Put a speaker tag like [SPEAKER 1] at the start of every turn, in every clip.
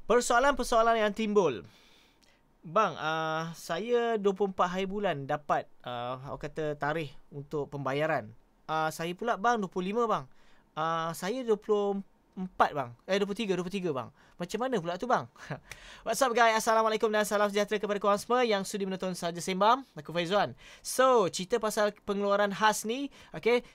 [SPEAKER 1] Persoalan-persoalan yang timbul. Bang, saya 24 hari bulan dapat orang kata tarikh untuk pembayaran. Saya pula bang 25 bang. Saya 24 bang. 23 bang. Macam mana pula tu bang? What's up guys? Assalamualaikum dan salam sejahtera kepada korang semua yang sudi menonton Saja Sembang. Aku Faizwan. So, cerita pasal pengeluaran khas ni, okay,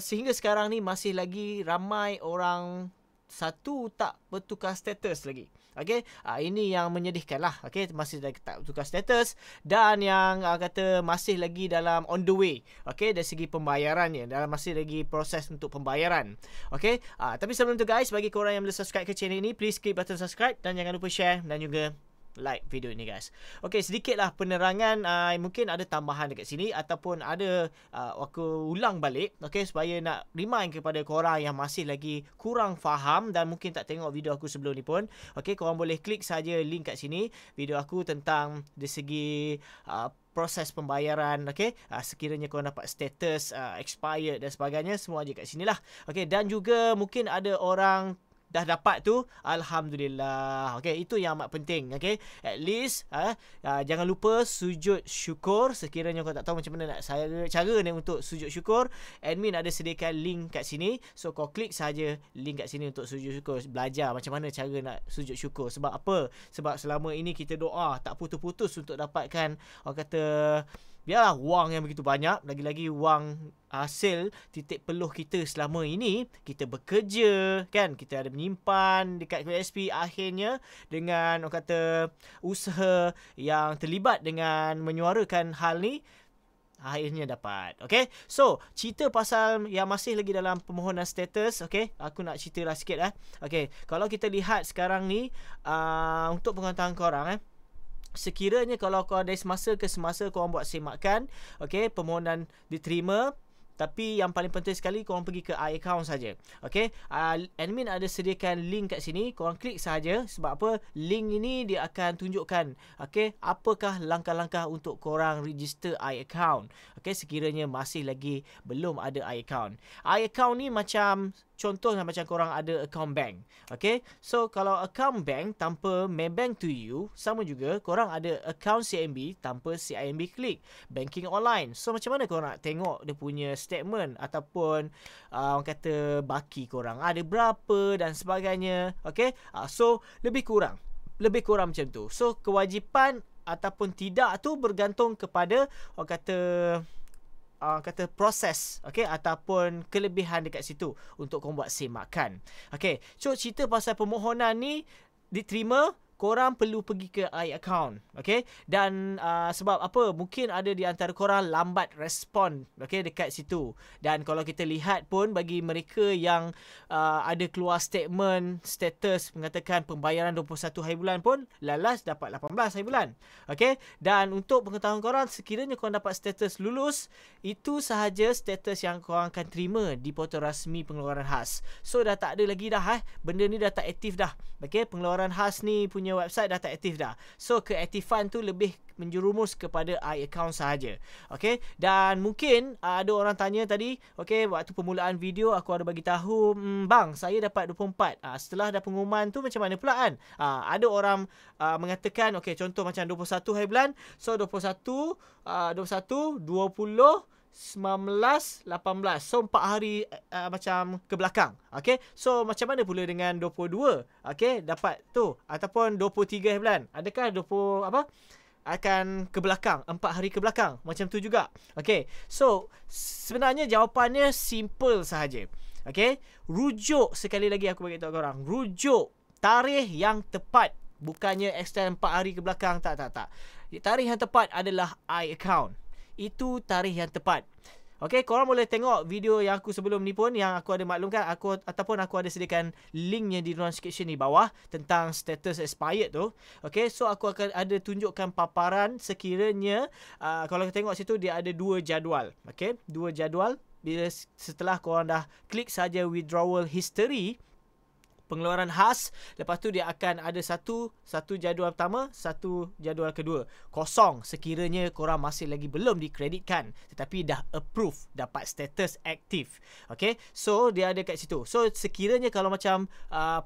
[SPEAKER 1] sehingga sekarang ni masih lagi ramai orang satu tak bertukar status lagi. Okey, ini yang menyedihkan lah. Okey, masih lagi tak bertukar status dan yang kata masih lagi dalam on the way. Okey, dari segi pembayarannya, dalam masih lagi proses untuk pembayaran. Okey, tapi sebelum tu guys, bagi korang yang belum subscribe ke channel ini, please klik button subscribe dan jangan lupa share dan juga like video ini guys. Okey, sedikitlah penerangan, mungkin ada tambahan dekat sini ataupun ada aku ulang balik, okey, supaya nak remind kepada korang yang masih lagi kurang faham dan mungkin tak tengok video aku sebelum ni pun. Okey, korang boleh klik saja link kat sini video aku tentang dari segi proses pembayaran, okey, sekiranya korang dapat status expired dan sebagainya, semua aja kat sinilah. Okey, dan juga mungkin ada orang dah dapat tu, alhamdulillah. Okey, itu yang amat penting. Okey, at least jangan lupa sujud syukur. Sekiranya kau tak tahu macam mana nak cara ni untuk sujud syukur, admin ada sediakan link kat sini. So kau klik saja link kat sini untuk sujud syukur, belajar macam mana cara nak sujud syukur. Sebab apa? Sebab selama ini kita doa tak putus-putus untuk dapatkan, orang kata, biarlah wang yang begitu banyak, lagi-lagi wang hasil titik peluh kita selama ini. Kita bekerja kan, kita ada menyimpan dekat KSP, akhirnya dengan orang kata usaha yang terlibat dengan menyuarakan hal ni, akhirnya dapat. Okay, so cerita pasal yang masih lagi dalam permohonan status. Okay, aku nak cerita lah sikit lah. Okay, kalau kita lihat sekarang ni, untuk pengetahuan korang, sekiranya kalau kau dari semasa ke semasa korang buat semakan, okey, permohonan diterima, tapi yang paling penting sekali korang pergi ke iAccount saja. Okey, admin ada sediakan link kat sini, korang klik saja. Sebab apa? Link ini dia akan tunjukkan, okey, apakah langkah-langkah untuk korang register iAccount. Okey, sekiranya masih lagi belum ada iAccount. iAccount ni macam contohnya macam korang ada account bank. Okay, so kalau account bank tanpa Maybank to you, sama juga korang ada account CIMB tanpa CIMB Click, banking online. So macam mana korang nak tengok dia punya statement ataupun orang kata baki korang ada berapa dan sebagainya. Okay, so lebih kurang macam tu. So kewajipan ataupun tidak tu bergantung kepada orang kata proses, okey, ataupun kelebihan dekat situ untuk korang buat semakan. Okey, so cerita pasal permohonan ni diterima, korang perlu pergi ke iAccount. Okay, dan sebab apa? Mungkin ada di antara korang lambat respon, okay, dekat situ. Dan kalau kita lihat pun, bagi mereka yang ada keluar statement status mengatakan pembayaran 21 hari bulan pun lalas dapat 18 hari bulan. Okay, dan untuk pengetahuan korang, sekiranya korang dapat status lulus, itu sahaja status yang korang akan terima di portal rasmi pengeluaran khas. So dah tak ada lagi dah, benda ni dah tak aktif dah. Okay, pengeluaran khas ni punya website dah tak aktif dah. So keaktifan tu lebih menjerumus kepada iAccount sahaja. Okay, dan mungkin ada orang tanya tadi, okay, waktu permulaan video aku ada bagi tahu, bang, saya dapat 24. Setelah dah pengumuman tu macam mana pula kan? Ada orang mengatakan, okay, contoh macam 21 hari bulan. So 21, 20, 19, 18. So 4 hari macam ke belakang. Okay, so macam mana pula dengan 22? Okay, dapat tu. Ataupun 23 hari bulan. Adakah 20 apa? Akan ke belakang, 4 hari ke belakang. Macam tu juga. Okay, so sebenarnya jawapannya simple sahaja. Okay, rujuk, sekali lagi aku bagi tahu korang, rujuk tarikh yang tepat. Bukannya extend 4 hari ke belakang. Tak. Tarikh yang tepat adalah iAccount. Itu tarikh yang tepat. Okey, korang boleh tengok video yang aku sebelum ni pun, yang aku ada maklumkan, aku ada sediakan linknya di ruang description di bawah tentang status expired tu. Okey, so aku akan ada tunjukkan paparan sekiranya kalau kita tengok situ dia ada 2 jadual. Okey, 2 jadual. Bila setelah korang dah klik saja withdrawal history, pengeluaran khas. Lepas tu dia akan ada satu jadual pertama, satu jadual kedua. Kosong sekiranya korang masih lagi belum dikreditkan tetapi dah approve, dapat status aktif. Okay, so dia ada kat situ. So sekiranya kalau macam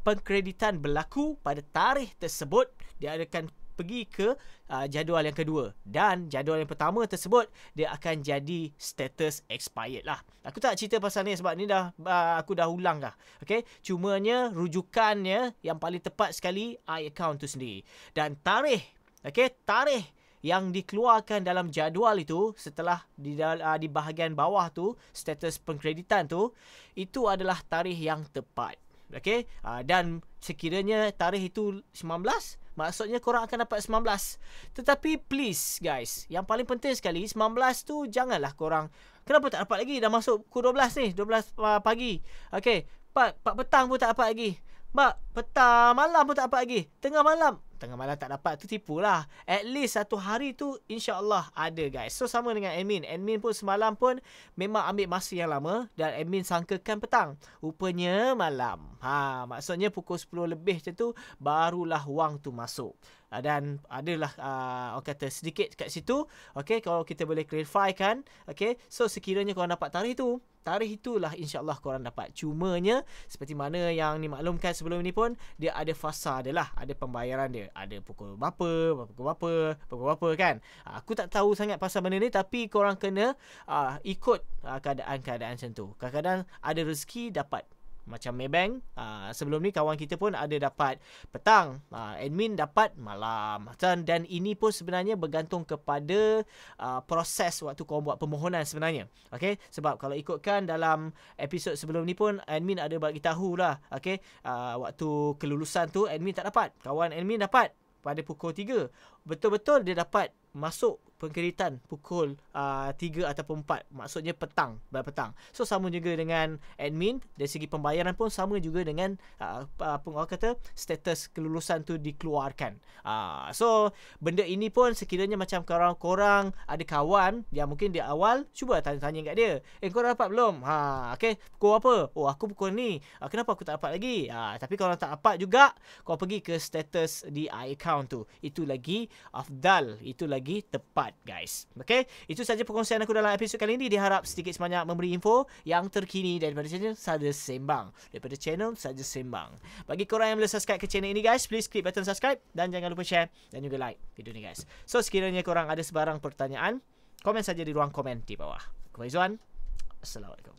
[SPEAKER 1] pengkreditan berlaku pada tarikh tersebut, dia akan pergi ke jadual yang kedua, dan jadual yang pertama tersebut dia akan jadi status expired lah. Aku tak cerita pasal ni sebab ni dah aku dah ulang dah. Okay, cumanya rujukannya yang paling tepat sekali iAccount tu sendiri. Dan tarikh, okay, tarikh yang dikeluarkan dalam jadual itu setelah di bahagian bawah tu status pengkreditan tu, itu adalah tarikh yang tepat. Okay, dan sekiranya tarikh itu 19, maksudnya korang akan dapat 19. Tetapi please guys, yang paling penting sekali 19 tu janganlah korang, kenapa tak dapat lagi? Dah masuk pukul 12 ni, 12 pagi. Okay, 4 petang pun tak dapat lagi. Petang malam pun tak dapat lagi. Tengah malam tak dapat, tu tipu lah. At least satu hari tu insya-Allah ada guys. So sama dengan admin. Admin pun semalam pun memang ambil masa yang lama dan admin sangkakan petang. Rupanya malam. Maksudnya pukul 10 lebih macam tu barulah wang tu masuk. Dan adalah orang kata sedikit kat situ. Okay, kalau kita boleh clarify kan. Okay, so sekiranya korang dapat tarikh tu, tarikh itulah insya-Allah korang dapat. Cumanya seperti mana yang dimaklumkan sebelum ni pun, dia ada fasa dia lah, ada pembayaran dia. Ada pukul berapa kan. Aku tak tahu sangat pasal benda ni, tapi korang kena ikut keadaan-keadaan macam tu. Kadang-kadang ada rezeki dapat macam Maybank, sebelum ni kawan kita pun ada dapat petang, admin dapat malam. Dan ini pun sebenarnya bergantung kepada proses waktu korang buat permohonan sebenarnya. Okay, sebab kalau ikutkan dalam episod sebelum ni pun admin ada bagi tahu lah. Okay, waktu kelulusan tu admin tak dapat, kawan admin dapat pada pukul 3. Betul-betul dia dapat masuk pengkreditan pukul 3 ataupun 4. Maksudnya petang, petang. So sama juga dengan admin, dari segi pembayaran pun sama juga dengan orang kata status kelulusan tu dikeluarkan. So benda ini pun sekiranya macam korang ada kawan yang mungkin di awal, cuba tanya-tanya kat dia, korang dapat belum? Okay, pukul apa? Oh, aku pukul ni. Kenapa aku tak dapat lagi? Tapi kalau tak dapat juga, kau pergi ke status di iAccount tu. Itu lagi afdal, itu lagi tepat guys. Okay, itu saja perkongsian aku dalam episod kali ini. Diharap sedikit sebanyak memberi info yang terkini daripada channel Saja Sembang. Bagi korang yang belum subscribe ke channel ini guys, please klik button subscribe dan jangan lupa share dan juga like video ni guys. So sekiranya korang ada sebarang pertanyaan, komen saja di ruang komen di bawah. Aku Faizwan. Assalamualaikum.